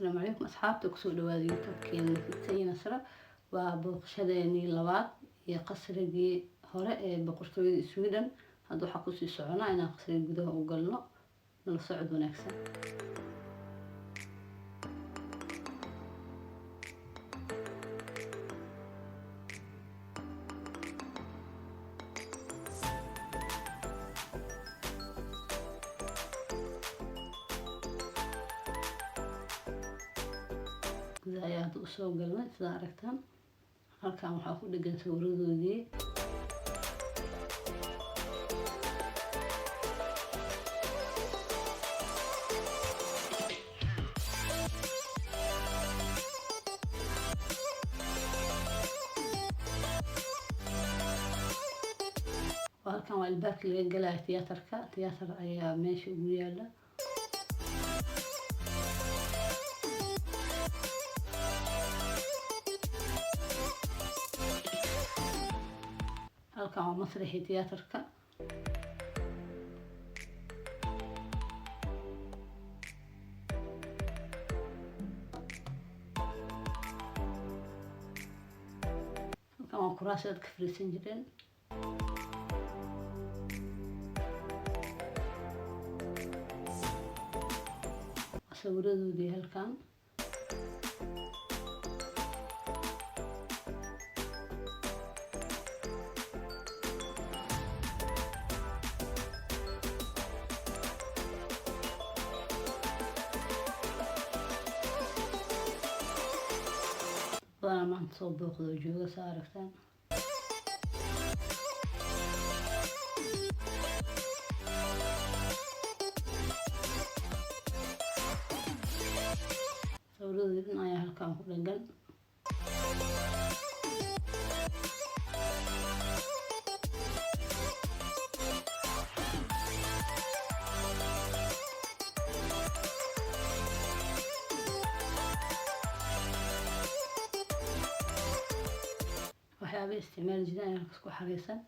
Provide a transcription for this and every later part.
السلام عليكم أصحابتي كسو دوااد يوتيوب كين نفتين نصرة وبوقشديني لباد يا قصرigii hore ee boqortooyada Sweden hadda waxa ku sii soconaa inaan qasriga gudaha u galno nala socod wanaagsan gudaha ayaa hadda u soo galnay sida aragtaan halkan waxaa ku dhagan sawiradoodii halkan waa albaabka laga galayo tiyaatarka tiyaatar ayaa meesha ugu yaala halkan waa masraxii tiyaatarka halkan waa kuraas aad ka fariisan jireen sawiradoodii halkan badana maanta soo booqdo jooga saa aragtaan sawiradoodii dhan ayaa halkan ku dhagan waxyaabo isticmaal jireen ayaa isku xareysan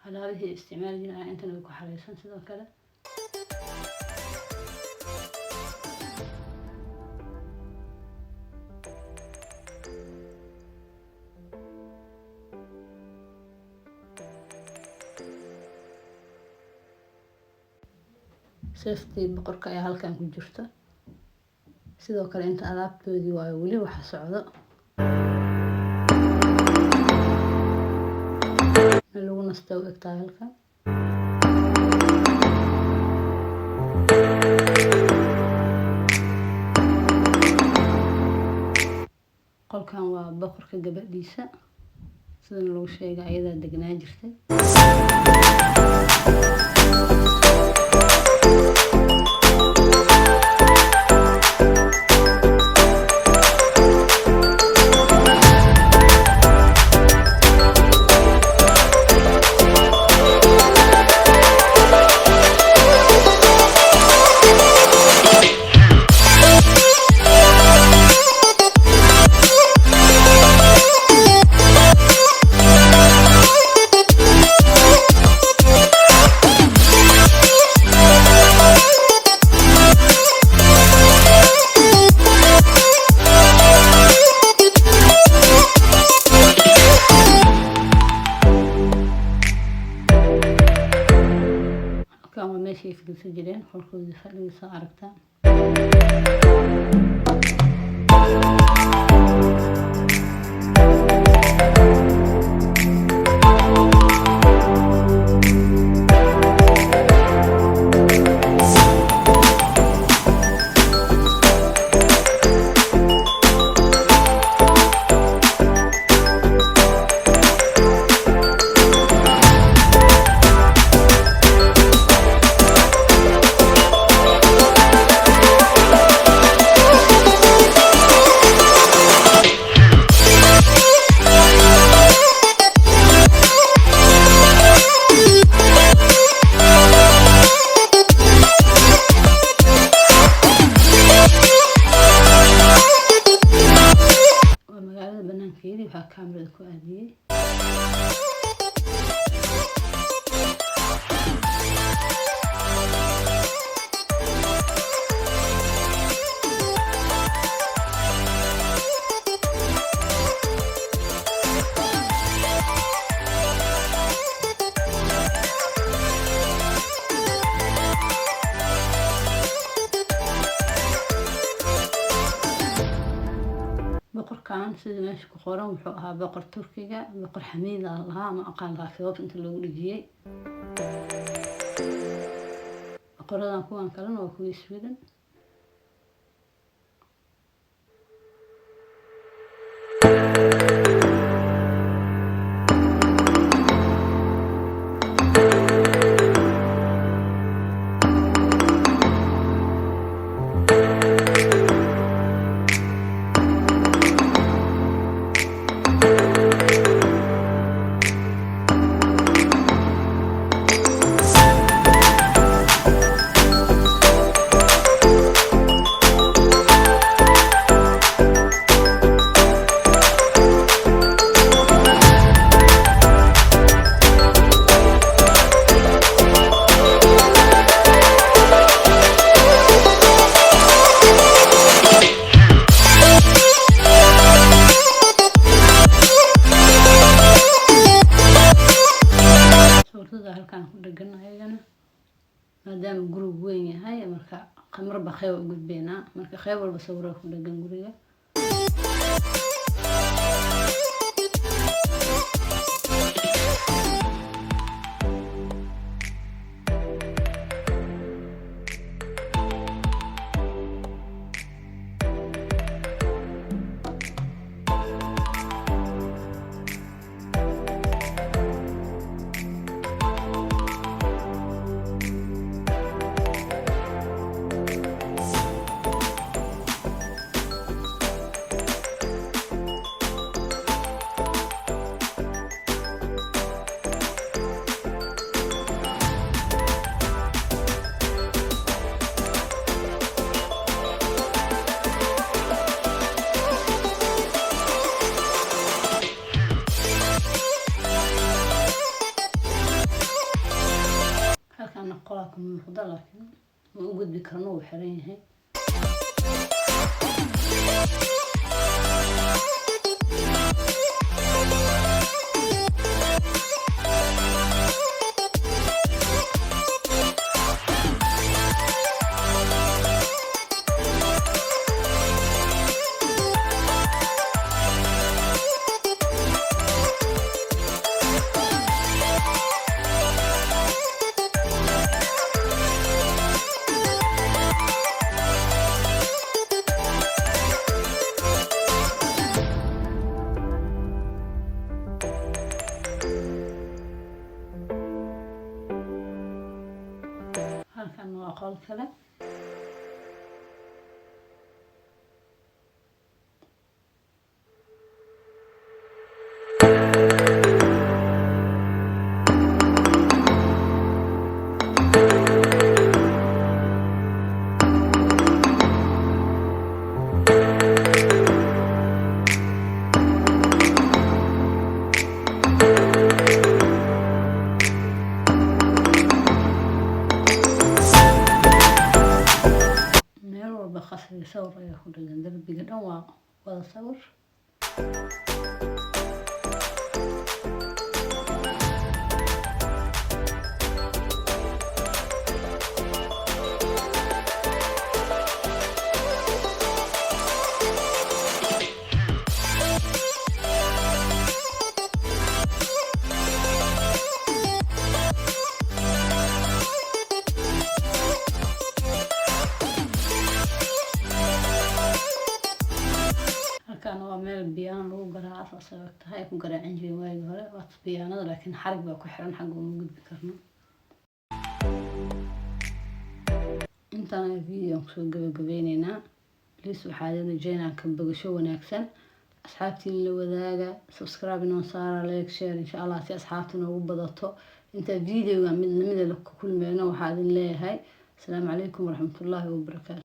alaabihii isticmaal jireen ayaa intan ku xareysan sidoo kale safety boqorka ayaa halkan ku jirta sidoo kale inta alaabtoodii waa wali waxa socdo lagu nasto egtaa halkan qolkan waa boqorka gabadhiisa sida lagu sheegay ayadaa degnaa jirtay كانوا ماشي في السجلين خلقوا يخلوا يساركتا waxaa kaamilada ku aadiyay كان سيد ماشي كقرن وحقها بقر تركيا بقر حميدة الله ما أقال غافيوت أنت اللي ولجيه بقرنا كوان كلنا وكوي سويدن halkaan ku dhaganaayana maadaama guriga weyn yahay marka qamarba qayb u gudbeena marka qayb walba sawir ku dhagan guriga قلاكم من الخضار لكن موجود بكرنوه وحرين هي halkan waa qol kale قصري صور ياخد الدرب بقدام ولا صور كان ميل بيان لو قراعة صوت هاي كو قراعين جي وايد هوري وات بيانada laakiin xarig baa ku xiran xaq uma gudbi karno intaan video ku soo gabagabeynayna please waxaad rajayna ka bogasho wanaagsan asxaabtiin la wadaaga subscribe inoo saara like share insha Allah si asxaabtuna ugu badato inta videoga mid lamid ah ku kulmeeno waxaad leeyahay assalaamu calaykum waraxmatullaahi wabarakaatuh